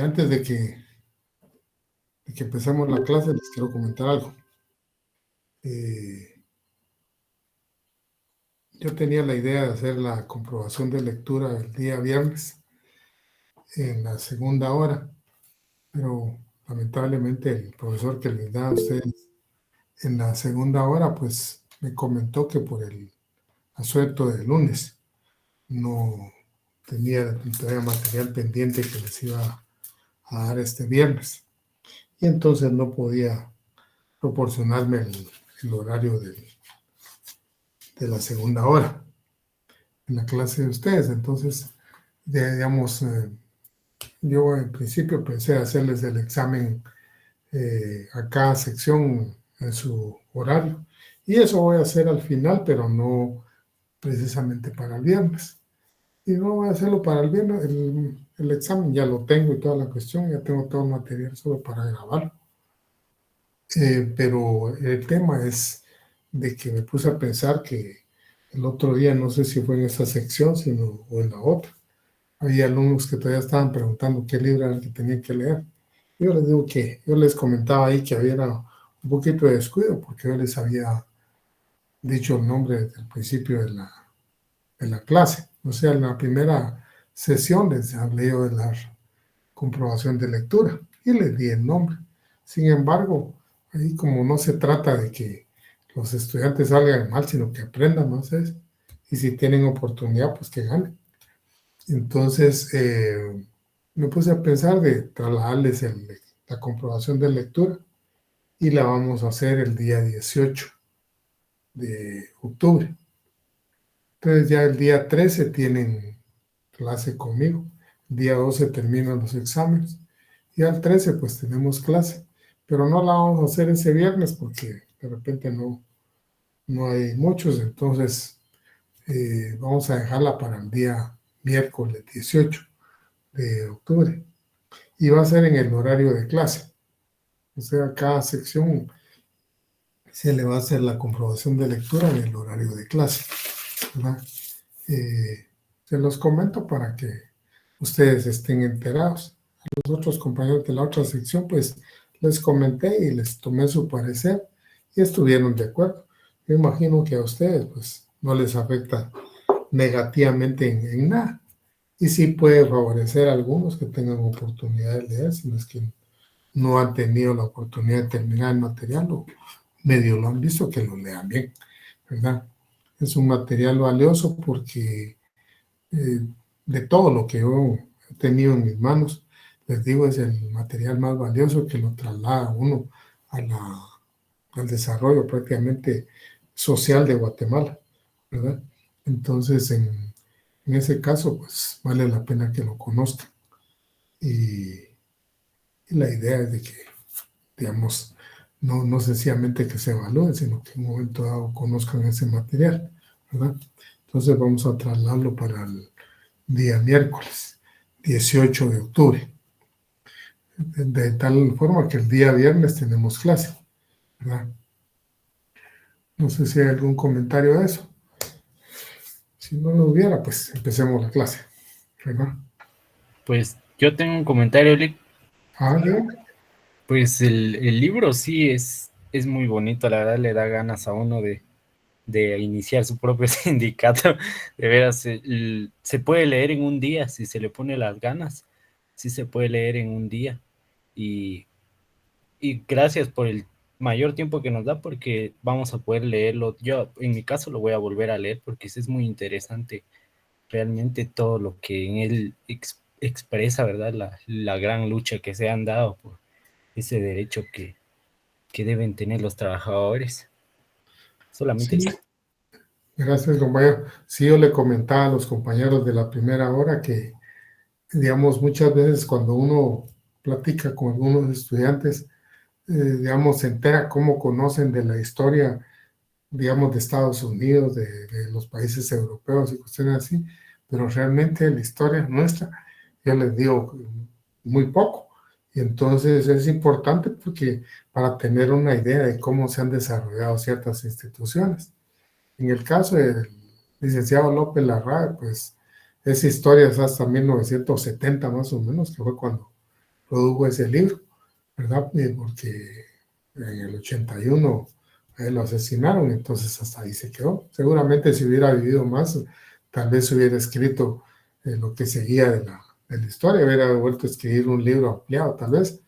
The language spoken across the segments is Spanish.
Antes de que empecemos la clase, les quiero comentar algo. Yo tenía la idea de hacer la comprobación de lectura el día viernes en la segunda hora, pero lamentablemente el profesor que les da a ustedes en la segunda hora, pues me comentó que por el asueto del lunes no tenía todavía material pendiente que les iba a dar este viernes. Y entonces no podía proporcionarme el horario de la segunda hora en la clase de ustedes. Entonces, digamos, yo en principio pensé hacerles el examen a cada sección en su horario. Y eso voy a hacer al final, pero no precisamente para el viernes. Y no voy a hacerlo para el viernes. El examen ya lo tengo y toda la cuestión, ya tengo todo el material solo para grabarlo. Pero el tema es de que me puse a pensar que el otro día, no sé si fue en esa sección o en la otra, había alumnos que todavía estaban preguntando qué libro era el que tenían que leer. Yo les digo que yo les comentaba ahí que había un poquito de descuido porque yo les había dicho el nombre desde el principio de la clase. O sea, en la primera sesión les hablé yo de la comprobación de lectura y les di el nombre. Sin embargo, ahí como no se trata de que los estudiantes salgan mal, sino que aprendan, ¿no sé? Y si tienen oportunidad, pues que ganen. Entonces, me puse a pensar de trasladarles la comprobación de lectura y la vamos a hacer el día 18 de octubre. Entonces ya el día 13 tienen clase conmigo, el día 12 terminan los exámenes y al 13 pues tenemos clase, pero no la vamos a hacer ese viernes porque de repente no hay muchos, entonces vamos a dejarla para el día miércoles 18 de octubre y va a ser en el horario de clase. O sea, cada sección se le va a hacer la comprobación de lectura en el horario de clase, ¿verdad? Se los comento para que ustedes estén enterados. A los otros compañeros de la otra sección, pues les comenté y les tomé su parecer y estuvieron de acuerdo. Yo imagino que a ustedes, pues, no les afecta negativamente en nada. Y sí puede favorecer a algunos que tengan oportunidad de leer, si no es que no han tenido la oportunidad de terminar el material o medio lo han visto, que lo lean bien, ¿verdad? Es un material valioso porque de todo lo que yo he tenido en mis manos, les digo, es el material más valioso que lo traslada uno al desarrollo prácticamente social de Guatemala, ¿verdad? Entonces, en ese caso, pues vale la pena que lo conozcan. Y la idea es de que, digamos, no sencillamente que se evalúen, sino que en un momento dado conozcan ese material, ¿verdad? Entonces vamos a trasladarlo para el día miércoles 18 de octubre, de tal forma que el día viernes tenemos clase, ¿verdad? No sé si hay algún comentario de eso. Si no lo hubiera, pues empecemos la clase, ¿verdad? Pues yo tengo un comentario, Lick. Dígame. Pues el libro sí es muy bonito, la verdad le da ganas a uno de iniciar su propio sindicato. De veras, se puede leer en un día, si se le pone las ganas, sí se puede leer en un día. Y, y gracias por el mayor tiempo que nos da, porque vamos a poder leerlo. Yo, en mi caso, lo voy a volver a leer porque es muy interesante realmente todo lo que en él expresa, ¿verdad? La gran lucha que se han dado por ese derecho que deben tener los trabajadores. Solamente Sí, eso. gracias, compañero. Sí, yo le comentaba a los compañeros de la primera hora que, digamos, muchas veces cuando uno platica con algunos estudiantes, digamos, se entera cómo conocen de la historia, digamos, de Estados Unidos, de los países europeos y cuestiones así, pero realmente la historia nuestra, yo les digo, muy poco. Y entonces es importante porque para tener una idea de cómo se han desarrollado ciertas instituciones. En el caso del licenciado López Larrae, pues esa historia es hasta 1970 más o menos, que fue cuando produjo ese libro, ¿verdad? Porque en el 81 a él lo asesinaron, entonces hasta ahí se quedó. Seguramente si hubiera vivido más, tal vez hubiera escrito lo que seguía de la historia, hubiera vuelto a escribir un libro ampliado, tal vez,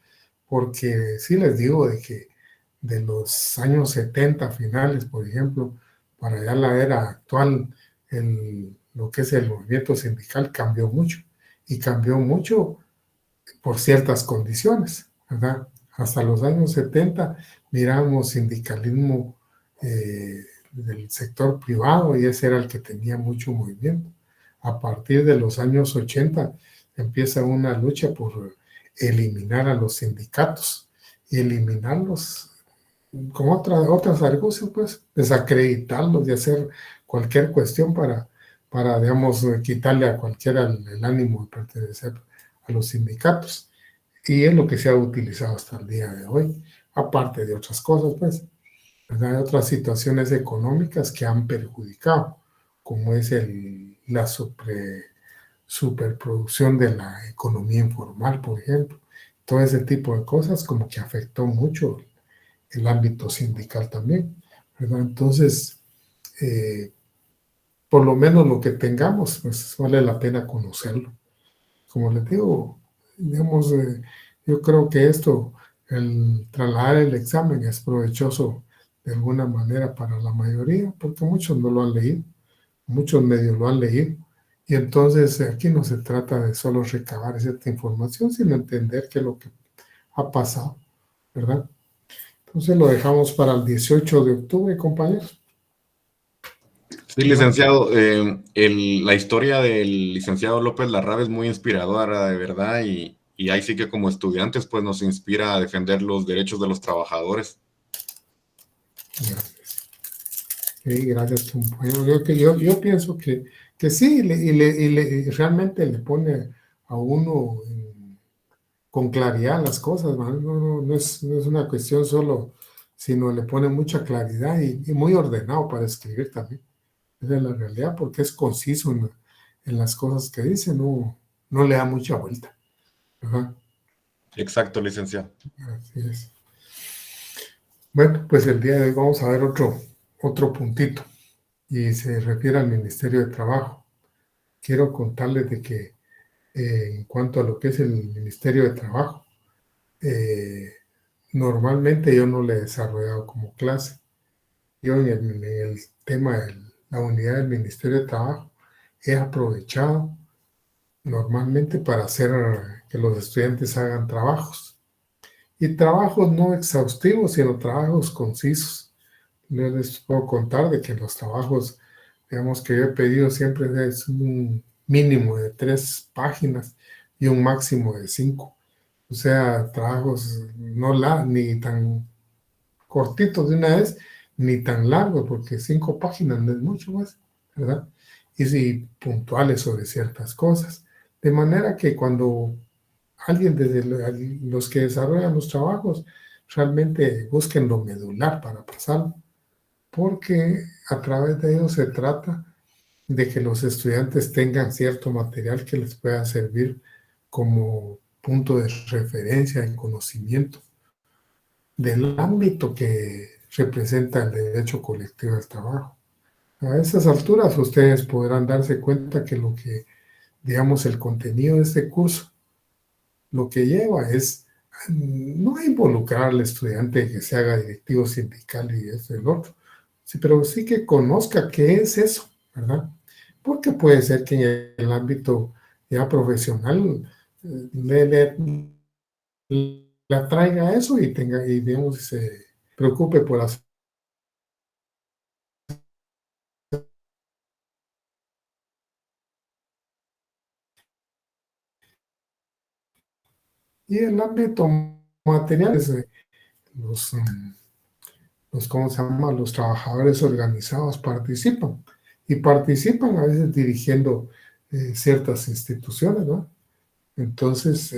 porque sí les digo de que de los años 70 finales, por ejemplo, para allá la era actual, lo que es el movimiento sindical cambió mucho, y cambió mucho por ciertas condiciones, ¿verdad? Hasta los años 70 miramos sindicalismo del sector privado y ese era el que tenía mucho movimiento. A partir de los años 80 empieza una lucha por eliminar a los sindicatos y eliminarlos con otras argucias, pues, desacreditarlos y hacer cualquier cuestión para digamos, quitarle a cualquiera el ánimo de pertenecer a los sindicatos. Y es lo que se ha utilizado hasta el día de hoy, aparte de otras cosas, pues, ¿verdad? Hay otras situaciones económicas que han perjudicado, como es la superproducción de la economía informal, por ejemplo. Todo ese tipo de cosas como que afectó mucho el ámbito sindical también, ¿verdad? Entonces, eh, por lo menos lo que tengamos, pues vale la pena conocerlo. Como les digo, digamos, yo creo que esto, el trasladar el examen es provechoso de alguna manera para la mayoría, porque muchos no lo han leído, muchos medios lo han leído, y entonces aquí no se trata de solo recabar cierta información, sino entender qué es lo que ha pasado, ¿verdad? Entonces lo dejamos para el 18 de octubre, compañeros. Sí, ¿Verdad? licenciado, la historia del licenciado López Larraba es muy inspiradora, de verdad, y ahí sí que como estudiantes, pues nos inspira a defender los derechos de los trabajadores. Gracias. Sí, gracias, compañero. Yo pienso que sí, y realmente le pone a uno con claridad las cosas, ¿no? No es una cuestión solo, sino le pone mucha claridad y muy ordenado para escribir también. Esa es la realidad, porque es conciso en las cosas que dice, no le da mucha vuelta. Ajá, Exacto, licenciado. así es. Bueno, pues el día de hoy vamos a ver otro puntito y se refiere al Ministerio de Trabajo. Quiero contarles de que en cuanto a lo que es el Ministerio de Trabajo, eh, normalmente yo no le he desarrollado como clase. Yo en el tema de la unidad del Ministerio de Trabajo he aprovechado normalmente para hacer que los estudiantes hagan trabajos. Y trabajos no exhaustivos, sino trabajos concisos. Yo les puedo contar de que los trabajos, digamos, que yo he pedido siempre es un mínimo de 3 páginas y un máximo de 5. O sea, trabajos ni tan cortitos de una vez, ni tan largos, porque 5 páginas no es mucho más, ¿verdad? Y sí, puntuales sobre ciertas cosas. De manera que cuando alguien desde los que desarrollan los trabajos realmente busquen lo medular para pasarlo, porque a través de ello se trata de que los estudiantes tengan cierto material que les pueda servir como punto de referencia y conocimiento del ámbito que representa el derecho colectivo del trabajo. A esas alturas ustedes podrán darse cuenta que digamos, el contenido de este curso, lo que lleva es no a involucrar al estudiante que se haga directivo sindical y esto y el otro, sí, pero sí que conozca qué es eso, ¿verdad? Porque puede ser que en el ámbito ya profesional le atraiga eso y tenga, y digamos, se preocupe por hacer. Y el ámbito material, los, ¿cómo se llama? Los trabajadores organizados participan y participan a veces dirigiendo ciertas instituciones, ¿no? Entonces,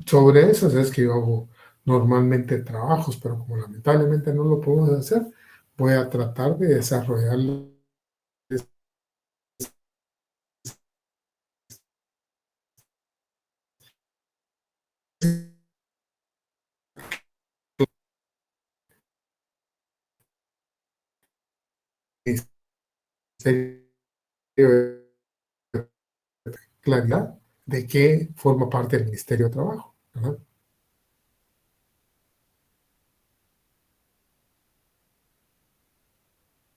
sobre eso es que yo hago normalmente trabajos, pero como lamentablemente no lo podemos hacer, voy a tratar de desarrollar de claridad de que forma parte del Ministerio de Trabajo, ¿verdad?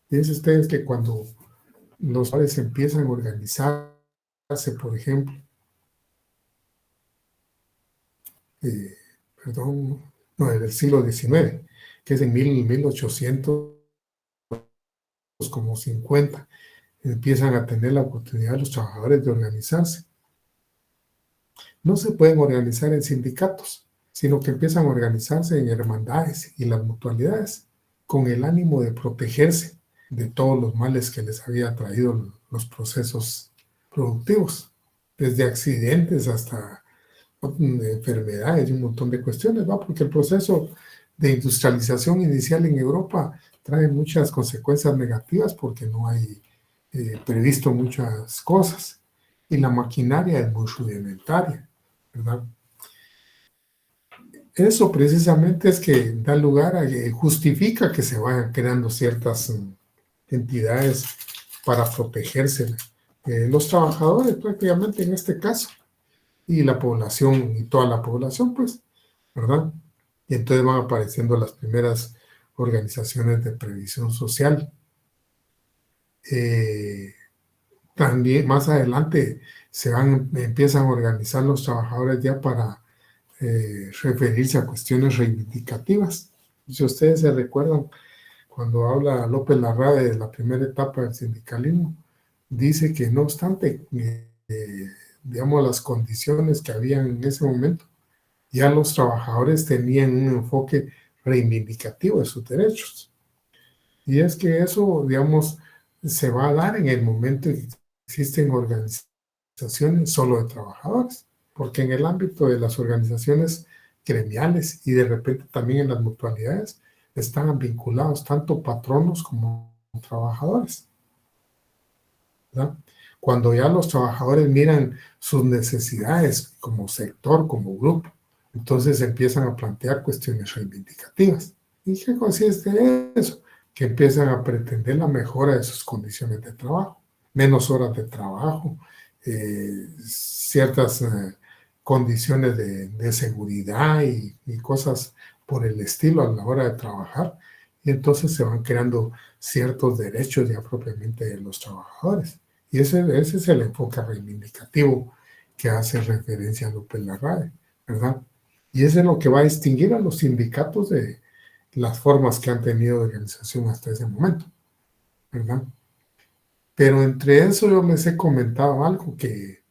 Fíjense ustedes que cuando los padres empiezan a organizarse, por ejemplo, perdón, no, del siglo XIX, que es en 1800, como 50, empiezan a tener la oportunidad los trabajadores de organizarse. No se pueden organizar en sindicatos, sino que empiezan a organizarse en hermandades y las mutualidades, con el ánimo de protegerse de todos los males que les había traído los procesos productivos, desde accidentes hasta enfermedades y un montón de cuestiones, ¿va? Porque el proceso de industrialización inicial en Europa trae muchas consecuencias negativas porque no hay previsto muchas cosas y la maquinaria es muy rudimentaria, ¿verdad? Eso precisamente es que da lugar a que justifica que se vayan creando ciertas entidades para protegerse los trabajadores prácticamente en este caso y la población y toda la población, pues, ¿verdad? Y entonces van apareciendo las primeras organizaciones de previsión social. También más adelante empiezan a organizar los trabajadores ya para referirse a cuestiones reivindicativas. Si ustedes se recuerdan, cuando habla López Larrabe de la primera etapa del sindicalismo, dice que no obstante, digamos, las condiciones que habían en ese momento, ya los trabajadores tenían un enfoque reivindicativo de sus derechos. Y es que eso, digamos, se va a dar en el momento en que existen organizaciones solo de trabajadores, porque en el ámbito de las organizaciones gremiales y de repente también en las mutualidades están vinculados tanto patronos como trabajadores, ¿verdad? Cuando ya los trabajadores miran sus necesidades como sector, como grupo, entonces empiezan a plantear cuestiones reivindicativas. ¿Y qué consiste eso? Que empiezan a pretender la mejora de sus condiciones de trabajo, menos horas de trabajo, ciertas condiciones de seguridad y cosas por el estilo a la hora de trabajar, y entonces se van creando ciertos derechos ya propiamente de los trabajadores. Y ese es el enfoque reivindicativo que hace referencia a López Larrabe, ¿verdad? Y eso es lo que va a distinguir a los sindicatos de las formas que han tenido de organización hasta ese momento, ¿verdad? Pero entre eso yo les he comentado algo que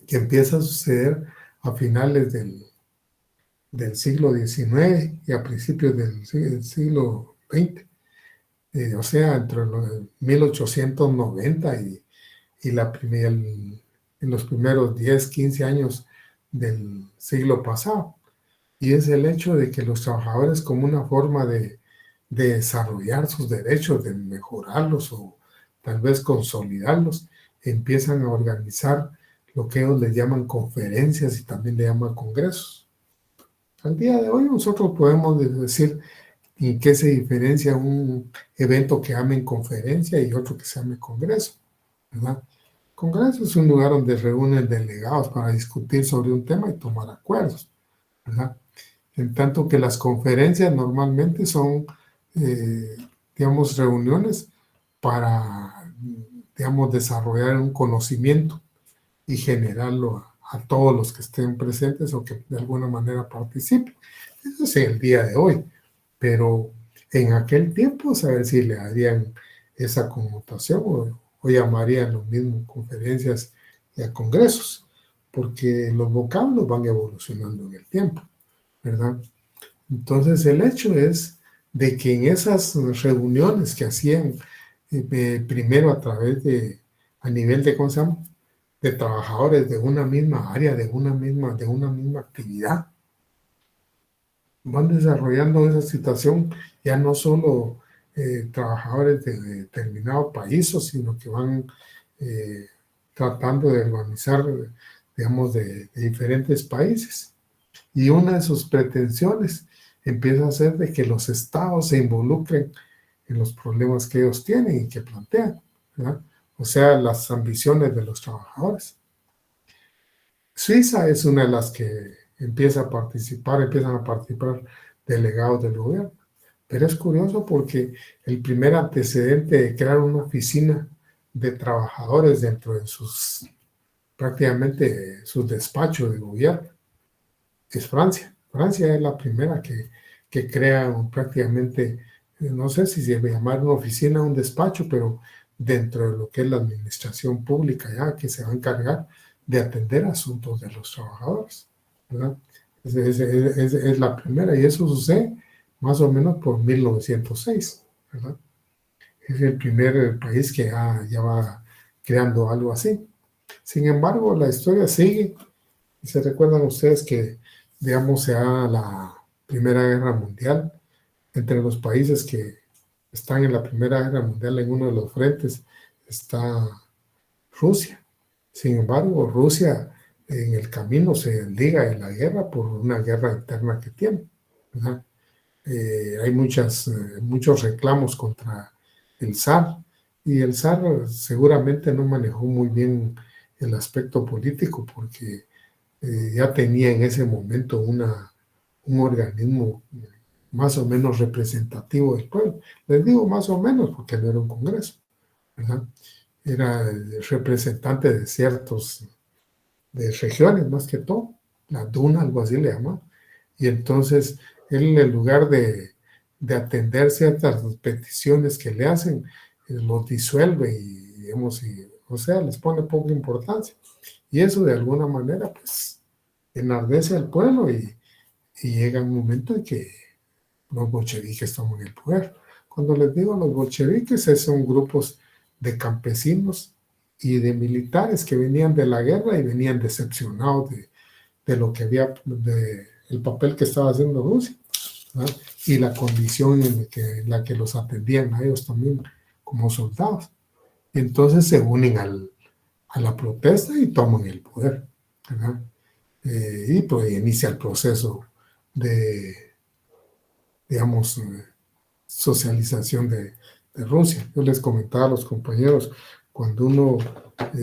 empieza a suceder a finales del siglo XIX y a principios del siglo XX, o sea, entre los 1890 y en los primeros 10, 15 años del siglo pasado. Y es el hecho de que los trabajadores, como una forma de desarrollar sus derechos, de mejorarlos o tal vez consolidarlos, empiezan a organizar lo que ellos les llaman conferencias y también le llaman congresos. Al día de hoy nosotros podemos decir en qué se diferencia un evento que llamen conferencia y otro que se llame congreso, ¿verdad? Congreso es un lugar donde reúnen delegados para discutir sobre un tema y tomar acuerdos, ¿verdad? En tanto que las conferencias normalmente son, digamos, reuniones para, digamos, desarrollar un conocimiento y generarlo a todos los que estén presentes o que de alguna manera participen. Eso es el día de hoy, pero en aquel tiempo, saber si le darían esa connotación o llamarían lo mismo conferencias y a congresos, porque los vocablos van evolucionando en el tiempo, ¿verdad? Entonces el hecho es de que en esas reuniones que hacían primero a nivel de, ¿cómo se llama?, de trabajadores de una misma área, de una misma actividad, van desarrollando esa situación ya no solo trabajadores de determinado país, sino que van tratando de organizar, digamos, de diferentes países. Y una de sus pretensiones empieza a ser de que los estados se involucren en los problemas que ellos tienen y que plantean, ¿verdad? O sea, las ambiciones de los trabajadores. Suiza es una de las que empiezan a participar delegados del gobierno. Pero es curioso porque el primer antecedente de crear una oficina de trabajadores dentro de prácticamente sus despachos de gobierno es Francia. Francia es la primera que crea prácticamente, no sé si se debe llamar una oficina o un despacho, pero dentro de lo que es la administración pública ya, que se va a encargar de atender asuntos de los trabajadores, ¿verdad? Es la primera, y eso sucede más o menos por 1906, ¿verdad? Es el primer país que ya va creando algo así. Sin embargo, la historia sigue. ¿Se recuerdan ustedes que, digamos, se da la Primera Guerra Mundial? Entre los países que están en la Primera Guerra Mundial, en uno de los frentes, está Rusia. Sin embargo, Rusia en el camino se desliga de la guerra por una guerra interna que tiene, ¿verdad? Hay muchos reclamos contra el zar, y el zar seguramente no manejó muy bien el aspecto político porque ya tenía en ese momento un organismo más o menos representativo del pueblo. Les digo más o menos porque no era un congreso, ¿verdad? Era el representante de de regiones más que todo, la Duna, algo así le llaman. Y entonces él, en lugar de atender ciertas peticiones que le hacen, los disuelve y, digamos, o sea, les pone poca importancia. Y eso de alguna manera, pues, enardece al pueblo y llega un momento en que los bolcheviques toman el poder. Cuando les digo los bolcheviques, son grupos de campesinos y de militares que venían de la guerra y venían decepcionados de lo que había, el papel que estaba haciendo Rusia, ¿verdad? Y la condición en la que los atendían a ellos también como soldados. Y entonces se unen a la protesta y toman el poder, ¿verdad? Y pues inicia el proceso de, digamos, socialización de Rusia. Yo les comentaba a los compañeros, cuando uno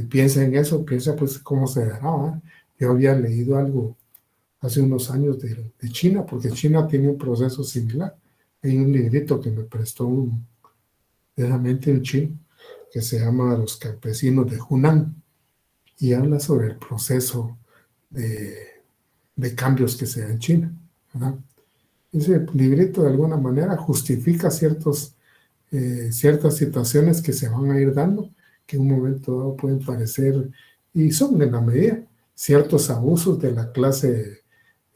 piensa en eso, piensa pues cómo se dará, ¿verdad? Yo había leído algo hace unos años de China, porque China tiene un proceso similar. Hay un librito que me prestó precisamente un chino, que se llama Los campesinos de Hunan, y habla sobre el proceso de cambios que se da en China, ¿verdad? Ese librito de alguna manera justifica ciertas situaciones que se van a ir dando, que en un momento dado pueden parecer, y son en la medida, ciertos abusos de la clase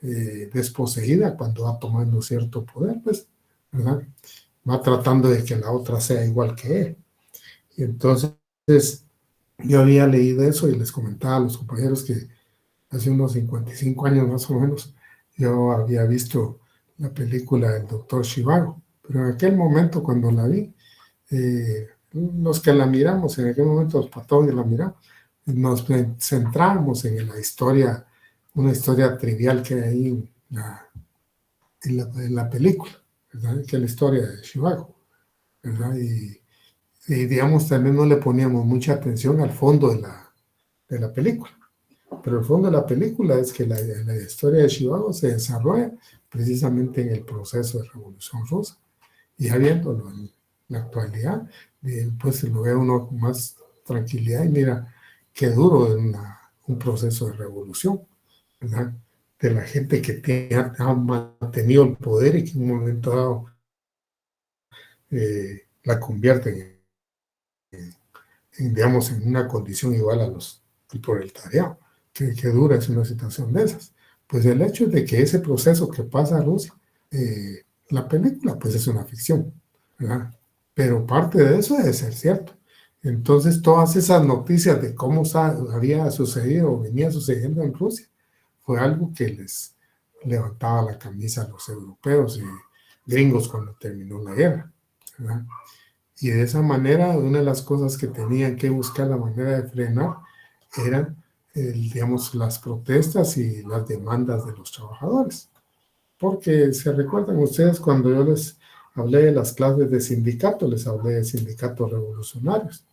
desposeída cuando va tomando cierto poder, pues, ¿verdad? Va tratando de que la otra sea igual que él. Y entonces, yo había leído eso y les comentaba a los compañeros que hace unos 55 años más o menos, yo había visto la película El Doctor Zhivago, pero en aquel momento cuando la vi, los que la miramos, en aquel momento los patrones que la miramos, nos centramos en la historia, una historia trivial que hay ahí en la película, ¿verdad? Que es la historia de Zhivago, ¿verdad? Y digamos, también no le poníamos mucha atención al fondo de la película. Pero el fondo de la película es que la historia de Zhivago se desarrolla precisamente en el proceso de Revolución Rusa. Y ya viéndolo en la actualidad, pues lo ve uno con más tranquilidad y mira qué duro es un proceso de revolución, ¿verdad? De la gente que ha mantenido el poder y que en un momento dado la convierte digamos, en una condición igual a el proletariado. Qué dura es una situación de esas. Pues el hecho de que ese proceso que pasa a Rusia, la película pues es una ficción, ¿verdad? Pero parte de eso debe ser cierto. Entonces todas esas noticias de cómo había sucedido o venía sucediendo en Rusia fue algo que les levantaba la camisa a los europeos y gringos cuando terminó la guerra, ¿verdad? Y de esa manera, una de las cosas que tenían que buscar la manera de frenar eran, digamos, las protestas y las demandas de los trabajadores. Porque se recuerdan ustedes cuando yo les hablé de las clases de sindicato, les hablé de sindicatos revolucionarios.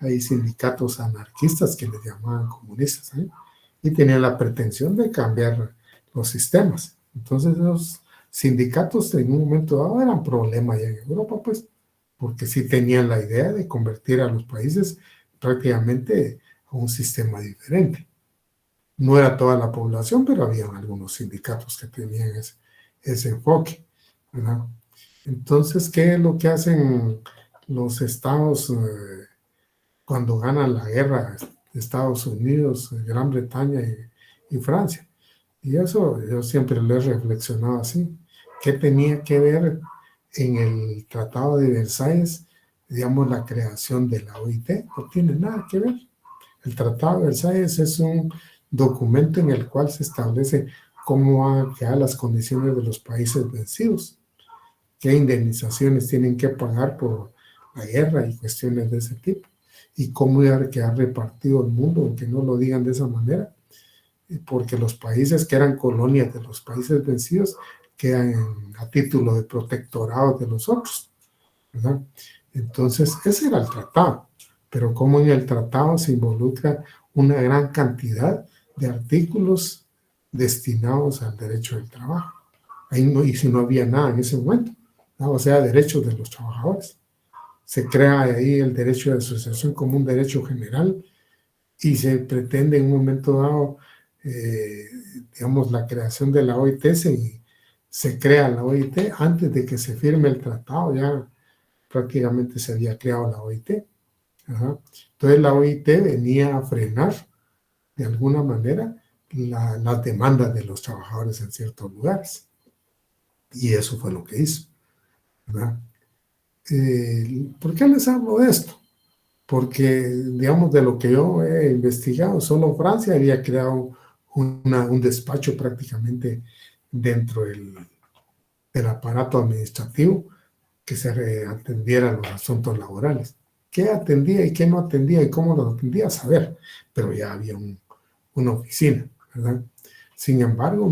hay sindicatos anarquistas que les llamaban comunistas, ¿eh? Y tenían la pretensión de cambiar los sistemas. Entonces los sindicatos en un momento dado eran problema ya en Europa, pues, porque sí tenían la idea de convertir a los países prácticamente a un sistema diferente. No era toda la población, pero había algunos sindicatos que tenían ese enfoque, ¿verdad? Entonces, ¿qué es lo que hacen los estados cuando ganan la guerra? Estados Unidos, Gran Bretaña y Francia. Y eso yo siempre lo he reflexionado así. ¿Qué tenía que ver en el Tratado de Versalles, digamos, la creación de la OIT? No tiene nada que ver. El Tratado de Versalles es un documento en el cual se establece cómo van a quedar las condiciones de los países vencidos, qué indemnizaciones tienen que pagar por la guerra y cuestiones de ese tipo, y cómo iba a quedar repartido el mundo, aunque no lo digan de esa manera, porque los países que eran colonias de los países vencidos quedan a título de protectorado de los otros, ¿verdad? Entonces, ese era el tratado, pero como en el tratado se involucra una gran cantidad de artículos destinados al derecho del trabajo. Ahí no, y si no había nada en ese momento, ¿no? O sea, derechos de los trabajadores. Se crea ahí el derecho de asociación como un derecho general y se pretende en un momento dado, digamos, la creación de la OIT, se crea la OIT antes de que se firme el tratado, ya prácticamente se había creado la OIT. Ajá. Entonces la OIT venía a frenar de alguna manera las demandas de los trabajadores en ciertos lugares. Y eso fue lo que hizo, ¿verdad? ¿Por qué les hablo de esto? Porque, digamos, de lo que yo he investigado, solo Francia había creado un despacho prácticamente dentro del aparato administrativo que se atendiera los asuntos laborales. ¿Qué atendía y qué no atendía y cómo lo atendía? A saber, pero ya había una oficina, ¿verdad? Sin embargo,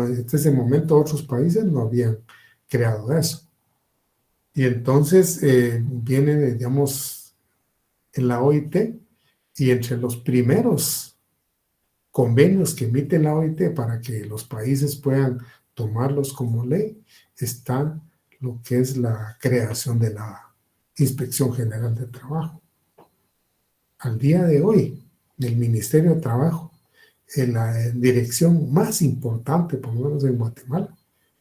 desde ese momento otros países no habían creado eso. Y entonces viene, digamos, en la OIT, y entre los primeros convenios que emite la OIT para que los países puedan tomarlos como ley está lo que es la creación de la Inspección General de Trabajo. Al día de hoy, el Ministerio de Trabajo, en la dirección más importante, por lo menos en Guatemala,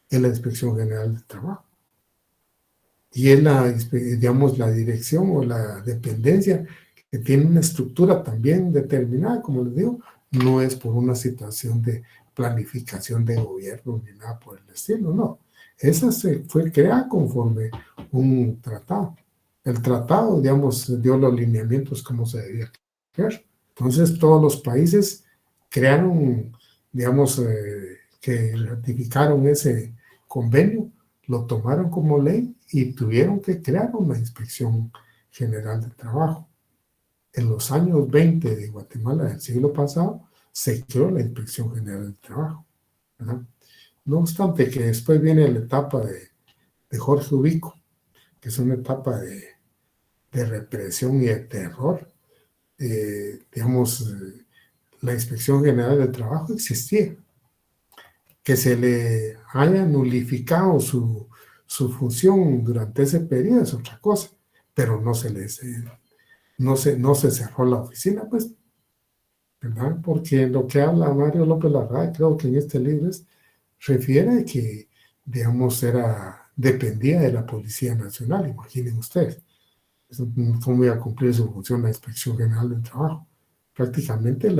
es la Inspección General de Trabajo. Y es digamos, la dirección o la dependencia que tiene una estructura también determinada, como les digo, no es por una situación de planificación de gobierno ni nada por el estilo, no. Esa se fue creada conforme un tratado. El tratado, digamos, dio los lineamientos como se debía crear. Entonces, todos los países crearon, digamos, que ratificaron ese convenio, lo tomaron como ley y tuvieron que crear una Inspección General de Trabajo. En los años 20 de Guatemala del siglo pasado, se creó la Inspección General de Trabajo, ¿verdad? No obstante que después viene la etapa de Jorge Ubico, que es una etapa de represión y de terror. Digamos, la Inspección General de Trabajo existía. Que se le haya nulificado su función durante ese periodo es otra cosa, pero no se cerró la oficina, pues, ¿verdad? Porque lo que habla Mario López Larrada, creo que en este libro refiere a que, digamos, dependía de la Policía Nacional, imaginen ustedes. ¿Cómo iba a cumplir su función la Inspección General del Trabajo? Prácticamente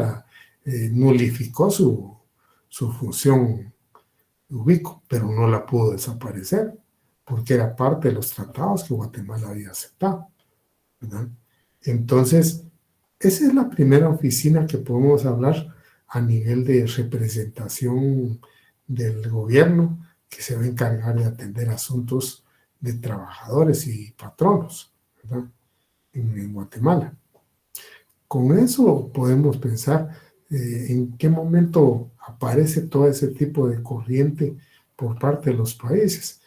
nulificó su función Ubico, pero no la pudo desaparecer porque era parte de los tratados que Guatemala había aceptado, ¿verdad? Entonces, esa es la primera oficina que podemos hablar a nivel de representación del gobierno que se va a encargar de atender asuntos de trabajadores y patronos, ¿verdad? En Guatemala. Con eso podemos pensar en qué momento aparece todo ese tipo de corriente por parte de los países.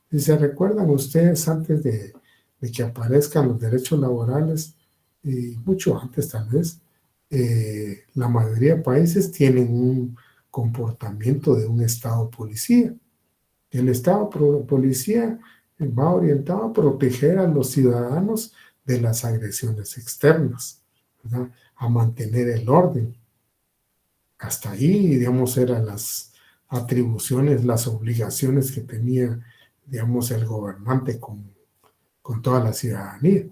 Si se recuerdan ustedes, antes de que aparezcan los derechos laborales, y mucho antes tal vez, la mayoría de países tienen un comportamiento de un Estado policía. El Estado policía va orientado a proteger a los ciudadanos de las agresiones externas, ¿verdad? A mantener el orden. Hasta ahí, digamos, eran las atribuciones, las obligaciones que tenía, digamos, el gobernante con toda la ciudadanía.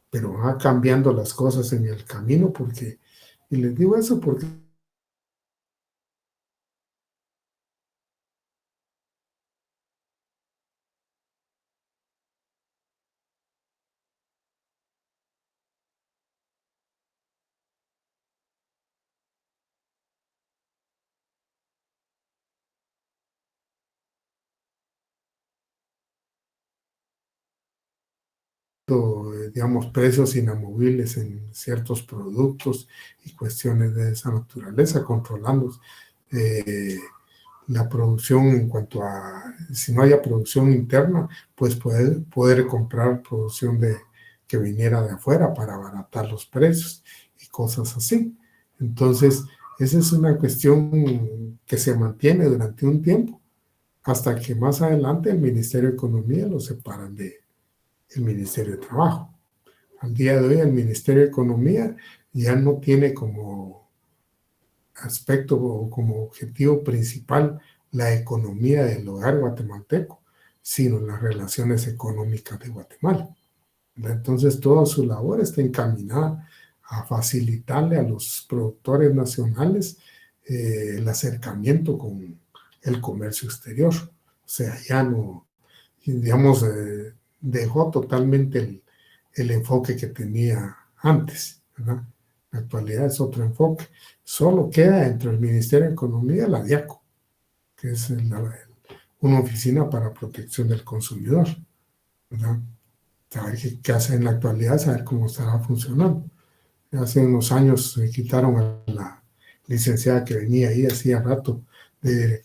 Pero va cambiando las cosas en el camino porque, y les digo eso porque digamos, precios inamovibles en ciertos productos y cuestiones de esa naturaleza, controlando la producción en cuanto a, si no haya producción interna, pues poder comprar producción que viniera de afuera para abaratar los precios y cosas así. Entonces, esa es una cuestión que se mantiene durante un tiempo, hasta que más adelante el Ministerio de Economía lo separan del Ministerio de Trabajo. Al día de hoy el Ministerio de Economía ya no tiene como aspecto o como objetivo principal la economía del hogar guatemalteco, sino las relaciones económicas de Guatemala. Entonces toda su labor está encaminada a facilitarle a los productores nacionales el acercamiento con el comercio exterior. O sea, ya no, digamos, dejó totalmente el enfoque que tenía antes, ¿verdad? La actualidad es otro enfoque. Solo queda dentro del Ministerio de Economía la DIACO, que es una oficina para protección del consumidor, ¿verdad? Saber qué hace en la actualidad, saber cómo estará funcionando. Hace unos años quitaron a la licenciada que venía ahí hacía rato de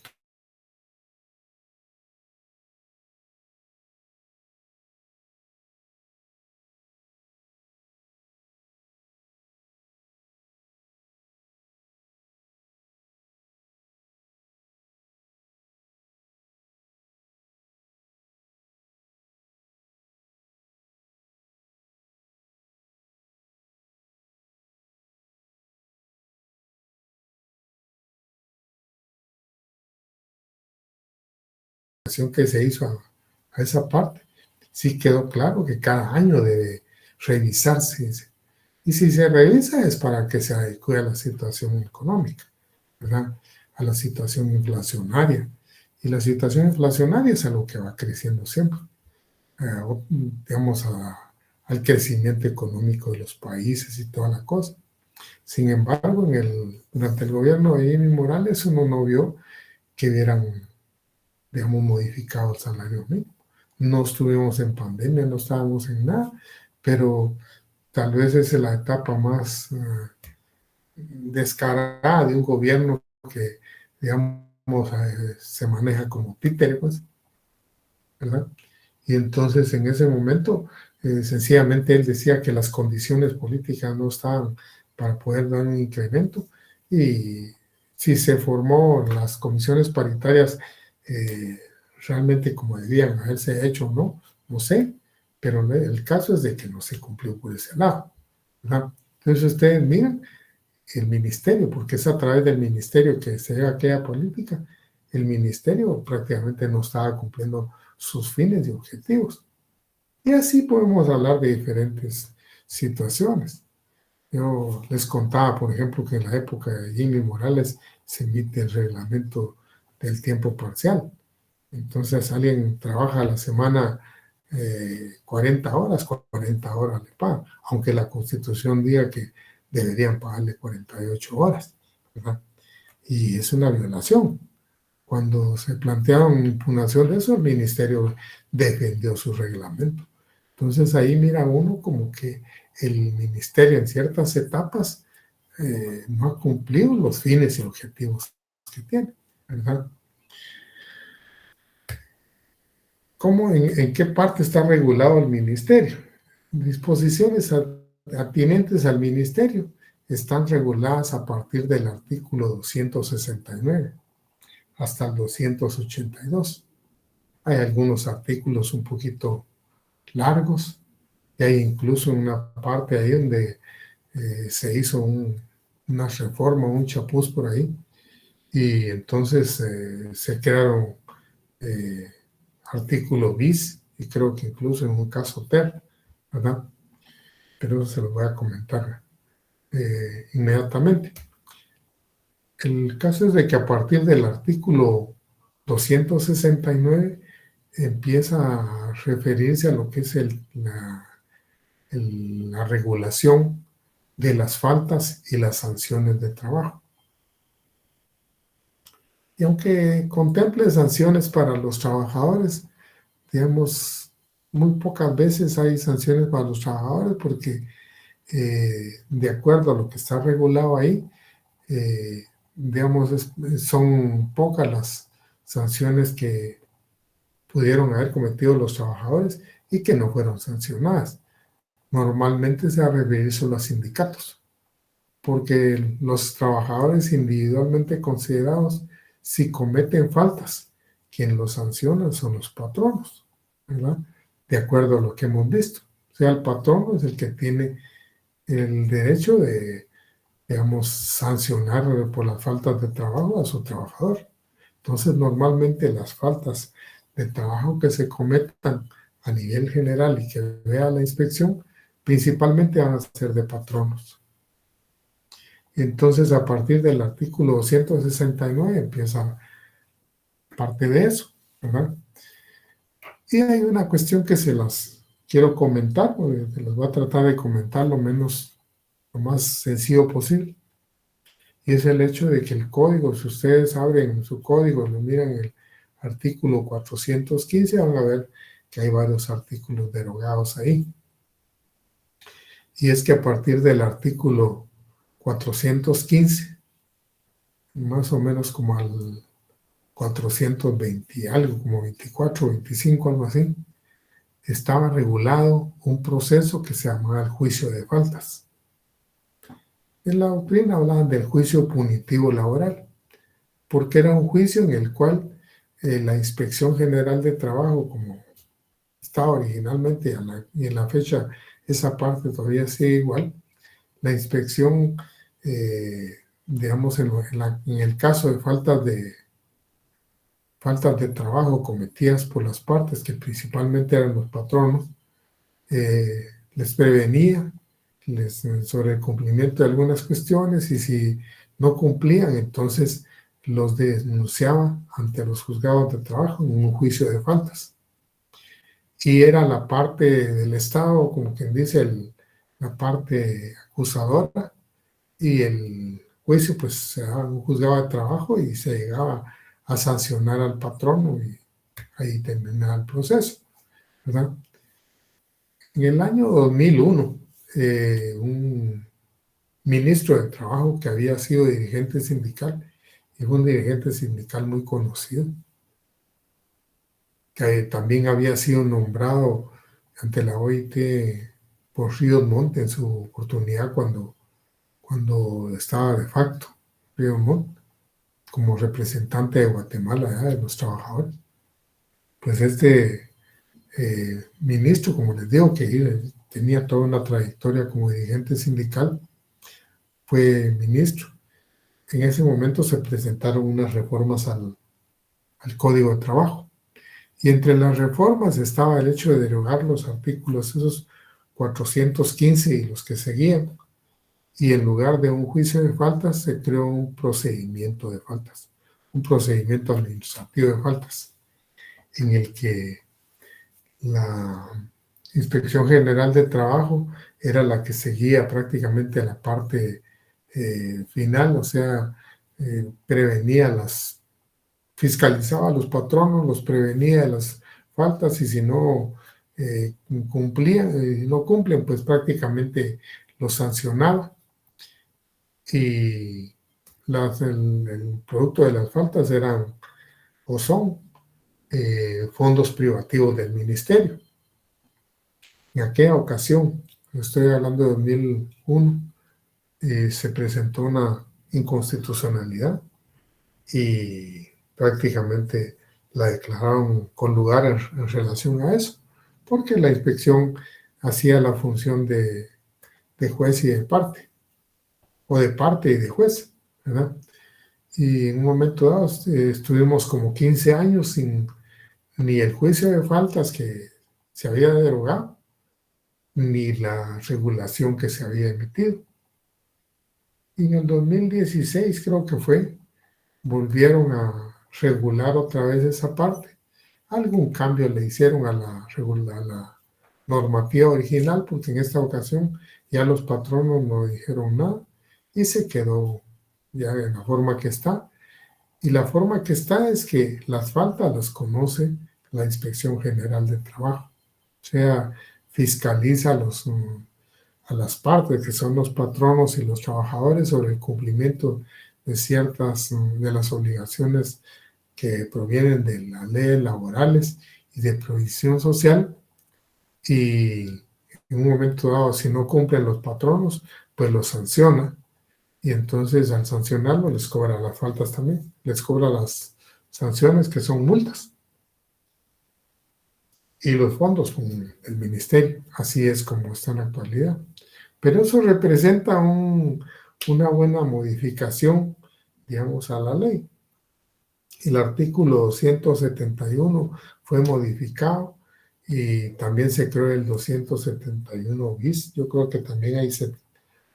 que se hizo a esa parte. Sí quedó claro que cada año debe revisarse. Y si se revisa es para que se adecue a la situación económica, ¿verdad? A la situación inflacionaria. Y la situación inflacionaria es algo que va creciendo siempre, digamos, al crecimiento económico de los países y toda la cosa. Sin embargo, durante el gobierno de Jimmy Morales uno no vio que hubieran, digamos, modificado el salario mínimo. No estuvimos en pandemia, no estábamos en nada, pero tal vez esa es la etapa más descarada de un gobierno que, digamos, se maneja como títere, pues, ¿verdad? Y entonces en ese momento, sencillamente él decía que las condiciones políticas no estaban para poder dar un incremento y si se formó las comisiones paritarias realmente como debían haberse hecho o no, no sé, pero el caso es de que no se cumplió por ese lado, ¿verdad? Entonces ustedes miran el ministerio, porque es a través del ministerio que se llega a aquella política, el ministerio prácticamente no estaba cumpliendo sus fines y objetivos. Y así podemos hablar de diferentes situaciones. Yo les contaba, por ejemplo, que en la época de Jimmy Morales se emite el reglamento del tiempo parcial. Entonces alguien trabaja a la semana 40 horas, 40 horas le pagan, aunque la Constitución diga que deberían pagarle 48 horas, ¿verdad? Y es una violación. Cuando se plantearon impugnación de eso, el ministerio defendió su reglamento. Entonces ahí mira uno como que el ministerio en ciertas etapas no ha cumplido los fines y objetivos que tiene, ¿verdad? ¿Cómo, en qué parte está regulado el ministerio? Disposiciones atinentes al ministerio están reguladas a partir del artículo 269 hasta el 282. Hay algunos artículos un poquito largos y hay incluso una parte ahí donde se hizo una reforma, un chapuz por ahí, y entonces se crearon artículo bis, y creo que incluso en un caso ter, ¿verdad? Pero eso se lo voy a comentar inmediatamente. El caso es de que a partir del artículo 269 empieza a referirse a lo que es la regulación de las faltas y las sanciones de trabajo. Y aunque contemple sanciones para los trabajadores, digamos, muy pocas veces hay sanciones para los trabajadores porque de acuerdo a lo que está regulado ahí, digamos, son pocas las sanciones que pudieron haber cometido los trabajadores y que no fueron sancionadas. Normalmente se va a referir solo a sindicatos, porque los trabajadores individualmente considerados, si cometen faltas, quien los sanciona son los patronos, ¿verdad? De acuerdo a lo que hemos visto. O sea, el patrono es el que tiene el derecho de, digamos, sancionar por las faltas de trabajo a su trabajador. Entonces, normalmente las faltas de trabajo que se cometan a nivel general y que vea la inspección, principalmente van a ser de patronos. Entonces, a partir del artículo 269 empieza parte de eso, ¿verdad? Y hay una cuestión que se las quiero comentar, porque se las voy a tratar de comentar lo más sencillo posible. Y es el hecho de que el código, si ustedes abren su código, lo miran el artículo 415, van a ver que hay varios artículos derogados ahí. Y es que a partir del artículo 415, más o menos como al 420 y algo, como 24, 25, algo así, estaba regulado un proceso que se llamaba el juicio de faltas. En la doctrina hablaban del juicio punitivo laboral, porque era un juicio en el cual la Inspección General de Trabajo, como estaba originalmente y en la fecha esa parte todavía sigue igual, la inspección, digamos, en el caso de faltas de trabajo cometidas por las partes, que principalmente eran los patronos, les prevenía sobre el cumplimiento de algunas cuestiones, y si no cumplían, entonces los denunciaba ante los juzgados de trabajo en un juicio de faltas. Y era la parte del Estado, como quien dice, la parte acusadora, y el juicio pues se daba en un juzgado de trabajo y se llegaba a sancionar al patrono y ahí terminaba el proceso, ¿verdad? En el año 2001, un ministro de Trabajo que había sido dirigente sindical, y fue un dirigente sindical muy conocido, que también había sido nombrado ante la OIT por Ríos Montt en su oportunidad cuando estaba de facto Ríos Montt como representante de Guatemala, de los trabajadores. Pues este ministro, como les digo, que tenía toda una trayectoria como dirigente sindical, fue ministro. En ese momento se presentaron unas reformas al Código de Trabajo. Y entre las reformas estaba el hecho de derogar los artículos esos 415 y los que seguían. Y en lugar de un juicio de faltas, se creó un procedimiento de faltas, un procedimiento administrativo de faltas, en el que la Inspección General de Trabajo era la que seguía prácticamente la parte final, o sea, fiscalizaba a los patronos, los prevenía de las faltas, y si no no cumplen, pues prácticamente los sancionaba. Y el producto de las faltas eran o son fondos privativos del ministerio. En aquella ocasión, estoy hablando de 2001, se presentó una inconstitucionalidad y prácticamente la declararon con lugar en relación a eso, porque la inspección hacía la función de juez y de parte, o de parte y de juez, ¿verdad? Y en un momento dado estuvimos como 15 años sin ni el juicio de faltas que se había derogado, ni la regulación que se había emitido. Y en el 2016 creo que fue, volvieron a regular otra vez esa parte. Algún cambio le hicieron a la normativa original, porque en esta ocasión ya los patronos no dijeron nada y se quedó ya en la forma que está. Y la forma que está es que las faltas las conoce la Inspección General de Trabajo. O sea, fiscaliza a las partes, que son los patronos y los trabajadores, sobre el cumplimiento de ciertas de las obligaciones que provienen de las leyes laborales y de provisión social. Y en un momento dado, si no cumplen los patronos, pues los sanciona. Y entonces al sancionarlo les cobra las faltas también, les cobra las sanciones, que son multas. Y los fondos con el ministerio, así es como está en la actualidad. Pero eso representa una buena modificación, digamos, a la ley. El artículo 271 fue modificado y también se creó el 271 bis. Yo creo que también hay,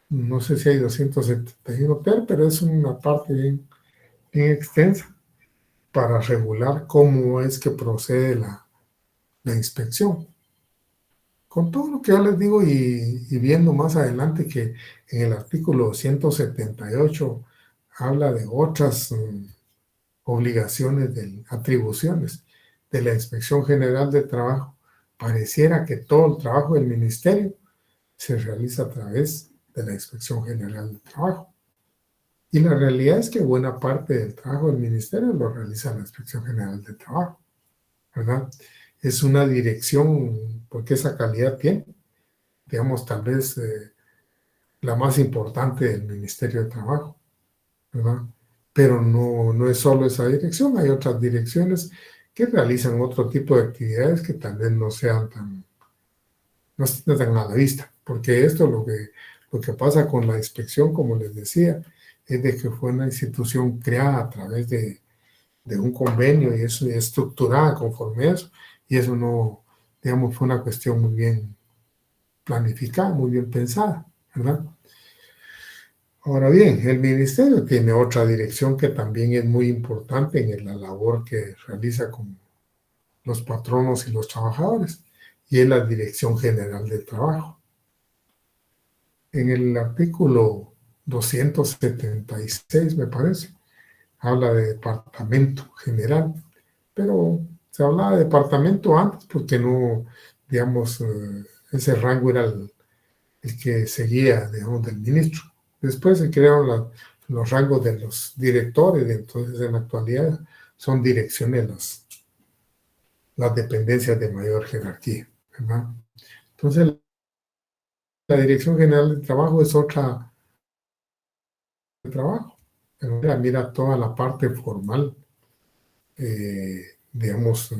no sé si hay 271 ter, pero es una parte bien extensa para regular cómo es que procede la inspección. Con todo lo que yo les digo y viendo más adelante que en el artículo 178 habla de otras obligaciones, atribuciones de la Inspección General de Trabajo, pareciera que todo el trabajo del ministerio se realiza a través de la Inspección General de Trabajo. Y la realidad es que buena parte del trabajo del ministerio lo realiza la Inspección General de Trabajo, ¿verdad? Es una dirección, porque esa calidad tiene, digamos, tal vez la más importante del Ministerio de Trabajo, ¿verdad? Pero no es solo esa dirección, hay otras direcciones que realizan otro tipo de actividades que tal vez no sean no estén tan a la vista, porque esto lo que pasa con la inspección, como les decía, es de que fue una institución creada a través de un convenio y es estructurada conforme a eso, y eso no, digamos, fue una cuestión muy bien planificada, muy bien pensada, ¿verdad? Ahora bien, el ministerio tiene otra dirección que también es muy importante en la labor que realiza con los patronos y los trabajadores, y es la Dirección General de Trabajo. En el artículo 276, me parece, habla de departamento general, pero se hablaba de departamento antes porque no, digamos, ese rango era el que seguía, digamos, del ministro. Después se crearon los rangos de los directores, entonces en la actualidad son direcciones las dependencias de mayor jerarquía, ¿verdad? Entonces la Dirección General de Trabajo es otra de trabajo, pero mira toda la parte formal, digamos,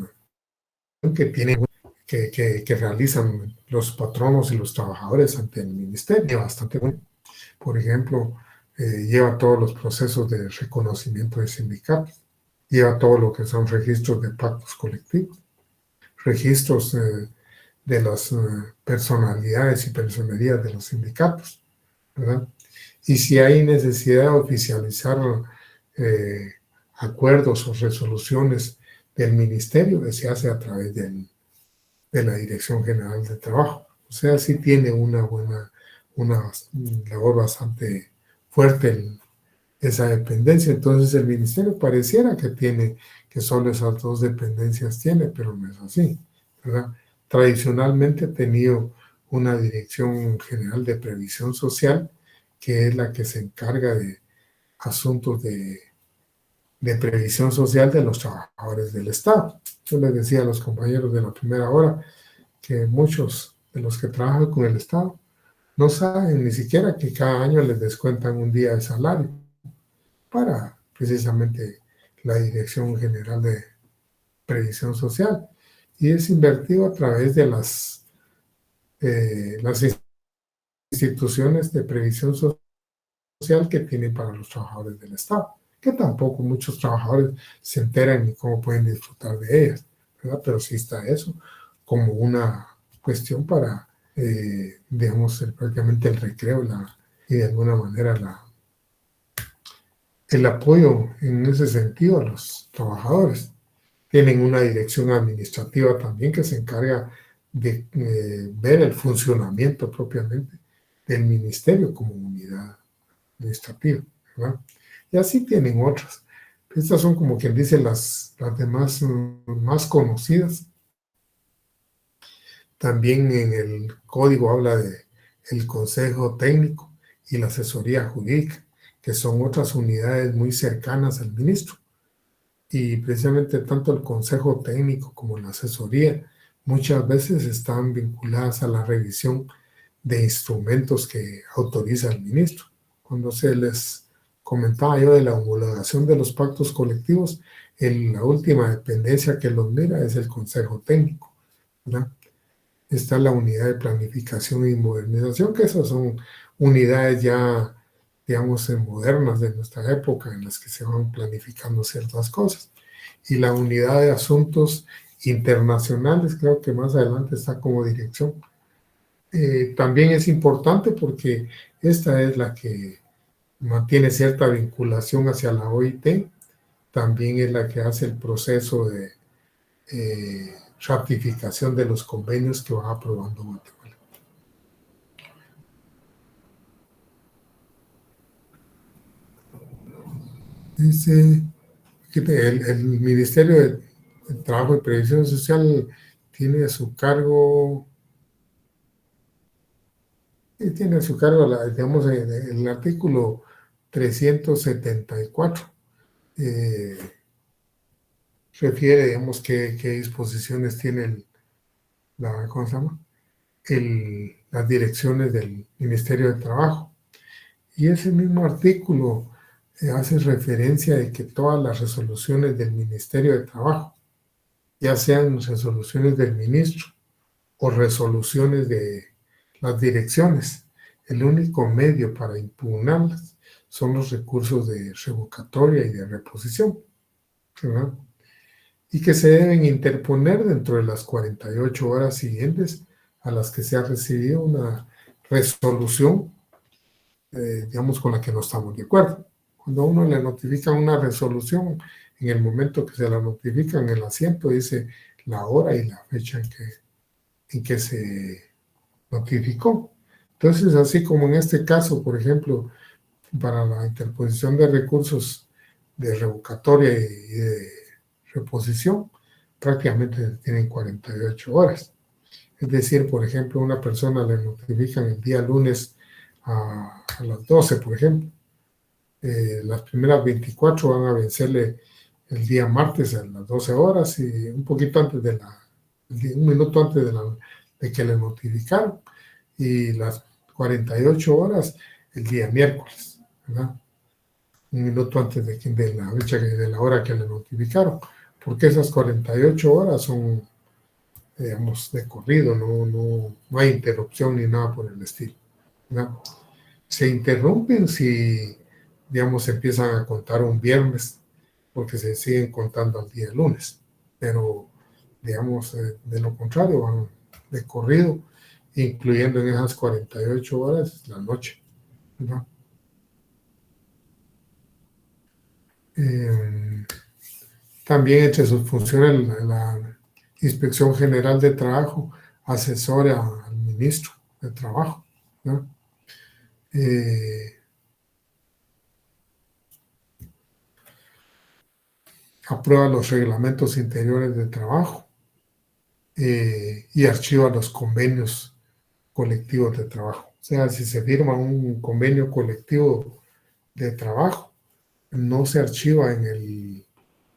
que tienen que realizan los patronos y los trabajadores ante el ministerio, bastante bueno. Por ejemplo, lleva todos los procesos de reconocimiento de sindicatos, lleva todo lo que son registros de pactos colectivos, registros de las personalidades y personerías de los sindicatos, ¿verdad? Y si hay necesidad de oficializar acuerdos o resoluciones del ministerio, se hace a través de la Dirección General de Trabajo. O sea, sí tiene una labor bastante fuerte esa dependencia. Entonces el ministerio pareciera que solo esas dos dependencias tiene, pero no es así, ¿verdad? Tradicionalmente ha tenido una Dirección General de Previsión Social, que es la que se encarga de asuntos de previsión social de los trabajadores del Estado. Yo les decía a los compañeros de la primera hora que muchos de los que trabajan con el Estado no saben ni siquiera que cada año les descuentan un día de salario para precisamente la Dirección General de Previsión Social. Y es invertido a través de las instituciones de previsión social que tienen para los trabajadores del Estado, que tampoco muchos trabajadores se enteran ni cómo pueden disfrutar de ellas, ¿verdad? Pero sí está eso como una cuestión para, digamos, prácticamente el recreo y de alguna manera el apoyo en ese sentido a los trabajadores. Tienen una dirección administrativa también que se encarga de ver el funcionamiento propiamente del ministerio como unidad administrativa, ¿verdad? Y así tienen otras. Estas son como quien dice las demás más conocidas. También en el código habla de el consejo técnico y la asesoría jurídica, que son otras unidades muy cercanas al ministro. Y precisamente tanto el consejo técnico como la asesoría muchas veces están vinculadas a la revisión de instrumentos que autoriza el ministro. Cuando se les comentaba yo de la homologación de los pactos colectivos, la última dependencia que los mira es el consejo técnico, ¿verdad? Está la unidad de planificación y modernización, que esas son unidades ya, digamos, modernas de nuestra época en las que se van planificando ciertas cosas. Y la unidad de asuntos internacionales, creo que más adelante está como dirección. También es importante porque esta es la que mantiene cierta vinculación hacia la OIT, también es la que hace el proceso de ratificación de los convenios que va aprobando Guatemala. Dice que el Ministerio de Trabajo y Previsión Social tiene a su cargo, digamos, el artículo 374 refiere, digamos, qué disposiciones tiene ¿cómo se llama? Las direcciones del Ministerio de Trabajo. Y ese mismo artículo hace referencia de que todas las resoluciones del Ministerio de Trabajo, ya sean resoluciones del ministro o resoluciones de las direcciones, el único medio para impugnarlas son los recursos de revocatoria y de reposición, ¿verdad? Y que se deben interponer dentro de las 48 horas siguientes a las que se ha recibido una resolución, digamos, con la que no estamos de acuerdo. Cuando a uno le notifican una resolución, en el momento que se la notifican, el asiento dice la hora y la fecha en que se notificó. Entonces, así como en este caso, por ejemplo, para la interposición de recursos de revocatoria y de reposición, prácticamente tienen 48 horas. Es decir, por ejemplo, una persona le notifican el día lunes a las 12, por ejemplo. Las primeras 24 van a vencerle el día martes a las 12 horas y un poquito antes un minuto antes de que le notificaron, y las 48 horas el día miércoles, ¿verdad? Un minuto antes de la fecha, de la hora que le notificaron, porque esas 48 horas son, digamos, de corrido, no hay interrupción ni nada por el estilo, ¿verdad? Se interrumpen si, digamos, se empiezan a contar un viernes, porque se siguen contando al día lunes, pero, digamos, de lo contrario, van de corrido, incluyendo en esas 48 horas la noche, ¿verdad? También entre sus funciones la Inspección General de Trabajo asesora al ministro de Trabajo, ¿no? Aprueba los reglamentos interiores de trabajo y archiva los convenios colectivos de trabajo. O sea, si se firma un convenio colectivo de trabajo, no se archiva en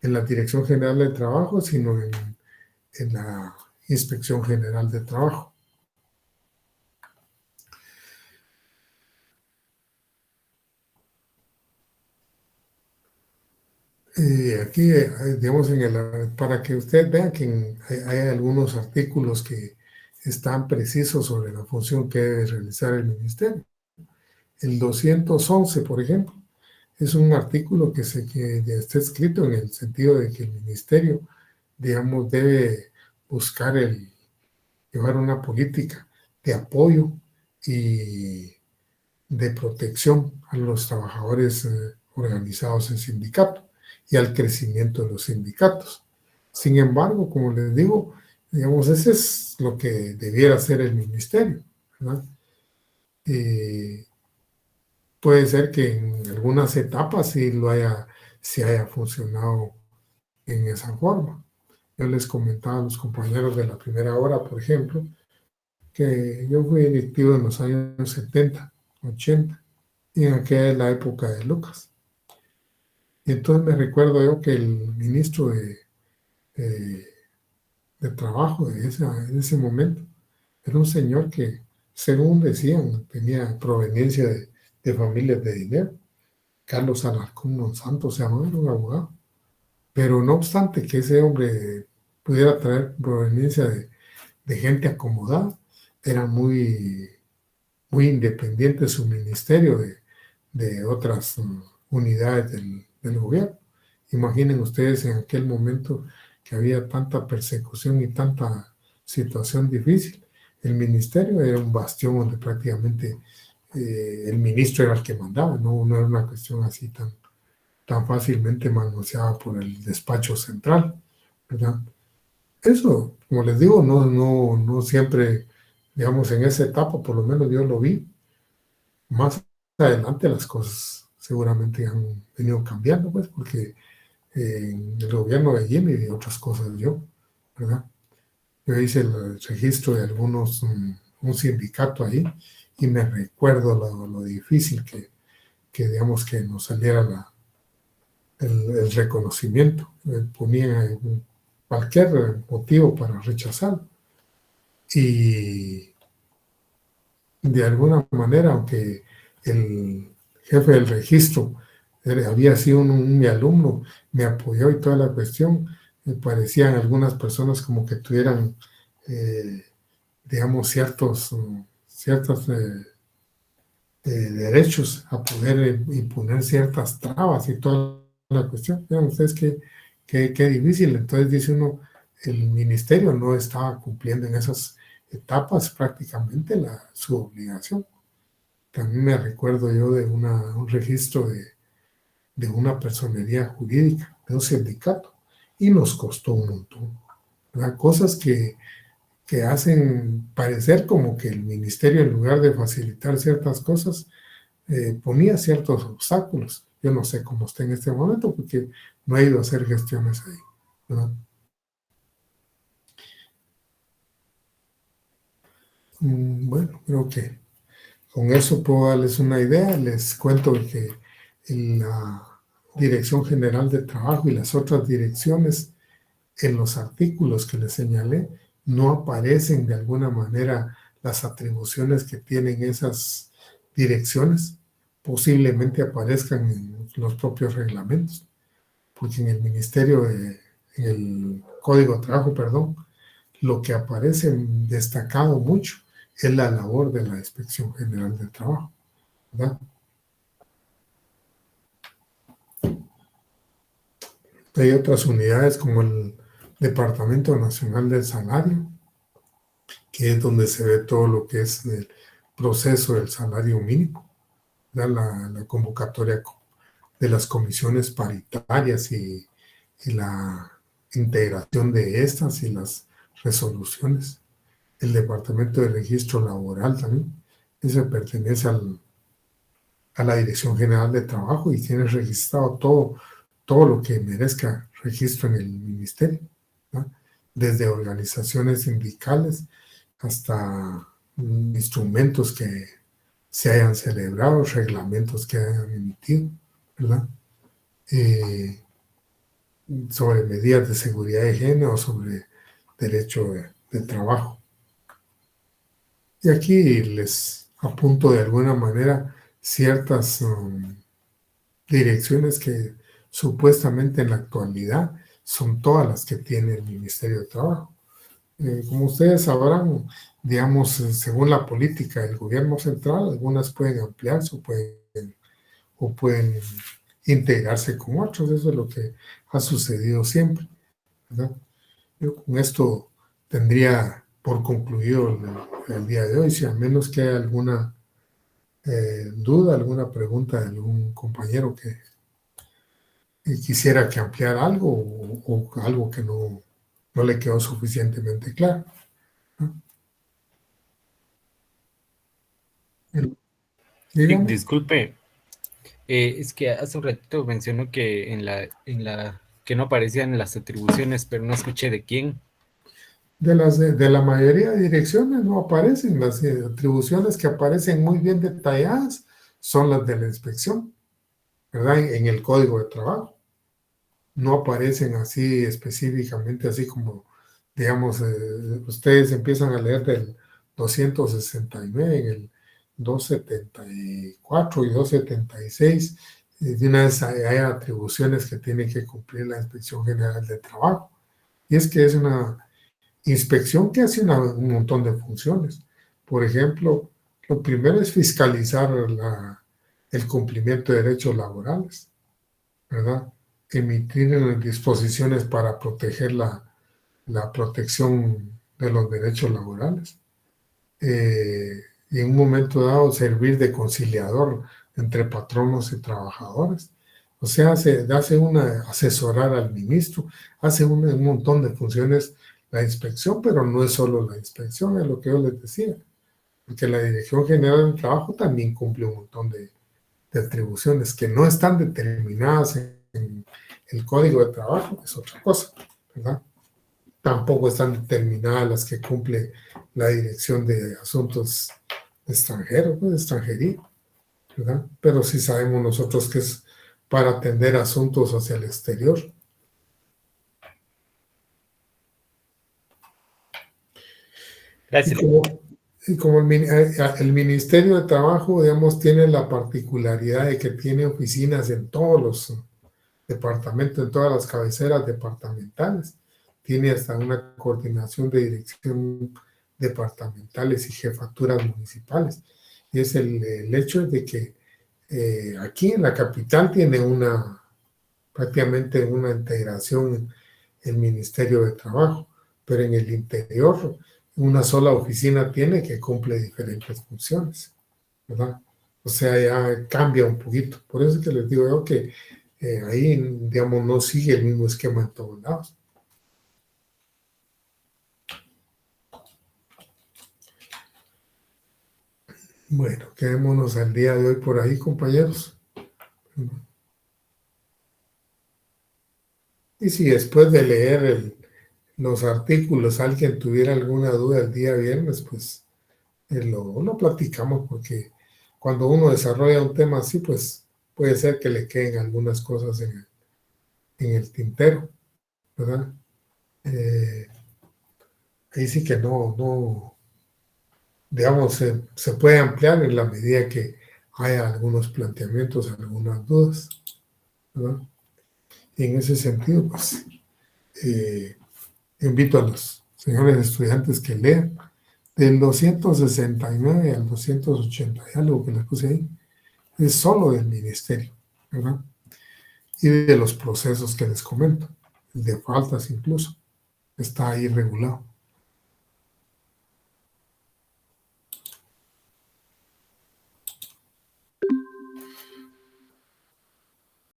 la Dirección General de Trabajo, sino en la Inspección General de Trabajo. Aquí, digamos, para que ustedes vean que hay algunos artículos que están precisos sobre la función que debe realizar el ministerio. El 211, por ejemplo, es un artículo que está escrito en el sentido de que el ministerio, digamos, debe buscar llevar una política de apoyo y de protección a los trabajadores organizados en sindicatos y al crecimiento de los sindicatos. Sin embargo, como les digo, digamos, ese es lo que debiera hacer el ministerio, ¿verdad? Puede ser que en algunas etapas sí haya funcionado en esa forma. Yo les comentaba a los compañeros de la primera hora, por ejemplo, que yo fui directivo en los años 70, 80, y en aquella es la época de Lucas. Y entonces me recuerdo yo que el ministro de, de Trabajo en ese momento era un señor que, según decían, tenía proveniencia de familias de dinero. Carlos Alarcón Monsanto se llamaba, era un abogado. Pero no obstante que ese hombre pudiera traer proveniencia de gente acomodada, era muy independiente su ministerio de otras unidades del gobierno. Imaginen ustedes en aquel momento que había tanta persecución y tanta situación difícil. El ministerio era un bastión donde prácticamente el ministro era el que mandaba, no era una cuestión así tan fácilmente manoseada por el despacho central, ¿verdad? Eso, como les digo, no siempre, digamos, en esa etapa, por lo menos yo lo vi. Más adelante las cosas seguramente han venido cambiando, pues, porque en el gobierno de Jimmy y otras cosas ¿verdad? Yo hice el registro de un sindicato ahí y me recuerdo lo difícil digamos, que nos saliera el reconocimiento. Ponía cualquier motivo para rechazar. Y de alguna manera, aunque el jefe del registro había sido mi alumno, me apoyó y toda la cuestión, me parecían algunas personas como que tuvieran, digamos, ciertos derechos a poder imponer ciertas trabas y toda la cuestión. Vean ustedes qué difícil. Entonces dice uno, el ministerio no estaba cumpliendo en esas etapas prácticamente su obligación. También me recuerdo yo de un registro de una personería jurídica, de un sindicato, y nos costó un montón. ¿Verdad? Cosas que hacen parecer como que el ministerio, en lugar de facilitar ciertas cosas, ponía ciertos obstáculos. Yo no sé cómo está en este momento porque no he ido a hacer gestiones ahí, ¿verdad? Bueno, creo que con eso puedo darles una idea. Les cuento que en la Dirección General de Trabajo y las otras direcciones, en los artículos que les señalé, no aparecen de alguna manera las atribuciones que tienen esas direcciones. Posiblemente aparezcan en los propios reglamentos, porque en el en el Código de Trabajo, perdón, lo que aparece destacado mucho es la labor de la Inspección General del Trabajo, ¿verdad? Hay otras unidades como el Departamento Nacional del Salario, que es donde se ve todo lo que es el proceso del salario mínimo, la convocatoria de las comisiones paritarias y la integración de estas y las resoluciones. El Departamento de Registro Laboral también, ese pertenece a la Dirección General de Trabajo y tiene registrado todo lo que merezca registro en el ministerio, ¿no? Desde organizaciones sindicales hasta instrumentos que se hayan celebrado, reglamentos que hayan emitido, ¿verdad? Sobre medidas de seguridad de género, sobre derecho de trabajo. Y aquí les apunto de alguna manera ciertas direcciones que supuestamente en la actualidad son todas las que tiene el Ministerio de Trabajo. Como ustedes sabrán, digamos, según la política del gobierno central, algunas pueden ampliarse o pueden integrarse con otros. Eso es lo que ha sucedido siempre, ¿verdad? Yo con esto tendría por concluido el día de hoy, si a menos que haya alguna duda, alguna pregunta de algún compañero que quisiera que ampliara algo o algo que no le quedó suficientemente claro, ¿no? Dígame. Disculpe, es que hace un ratito mencionó que que no aparecían las atribuciones, pero no escuché de quién. De la mayoría de direcciones no aparecen. Las atribuciones que aparecen muy bien detalladas son las de la inspección, ¿verdad? En el código de trabajo. No aparecen así específicamente, así como, digamos, ustedes empiezan a leer del 269 en el 274 y 276. De una vez hay atribuciones que tiene que cumplir la Inspección General de Trabajo. Y es que es una inspección que hace un montón de funciones. Por ejemplo, lo primero es fiscalizar el cumplimiento de derechos laborales, ¿verdad? Emitir disposiciones para proteger la protección de los derechos laborales. Y en un momento dado servir de conciliador entre patronos y trabajadores. O sea, asesorar al ministro, hace un montón de funciones la inspección, pero no es solo la inspección, es lo que yo les decía, porque la Dirección General del Trabajo también cumple un montón de atribuciones que no están determinadas en el Código de Trabajo, es otra cosa, ¿verdad? Tampoco están determinadas las que cumple la Dirección de Asuntos Extranjeros, pues, de extranjería, ¿verdad? Pero sí sabemos nosotros que es para atender asuntos hacia el exterior. Gracias. Y como el Ministerio de Trabajo, digamos, tiene la particularidad de que tiene oficinas en todos los departamentos, en todas las cabeceras departamentales. Tiene hasta una coordinación de dirección departamentales y jefaturas municipales. Y es el hecho de que aquí en la capital tiene prácticamente una integración el Ministerio de Trabajo, pero en el interior una sola oficina tiene que cumple diferentes funciones, ¿verdad? O sea, ya cambia un poquito. Por eso es que les digo yo que ahí, digamos, no sigue el mismo esquema en todos lados. Bueno, quedémonos al día de hoy por ahí, compañeros. Y si después de leer los artículos alguien tuviera alguna duda el día viernes, pues lo platicamos, porque cuando uno desarrolla un tema así, pues puede ser que le queden algunas cosas en el tintero, ¿verdad? Ahí sí que digamos, se puede ampliar en la medida que haya algunos planteamientos, algunas dudas, ¿verdad? Y en ese sentido, pues, invito a los señores estudiantes que lean del 269 al 280, algo que les puse ahí, es solo del ministerio, ¿verdad? Y de los procesos que les comento, de faltas incluso, está ahí regulado.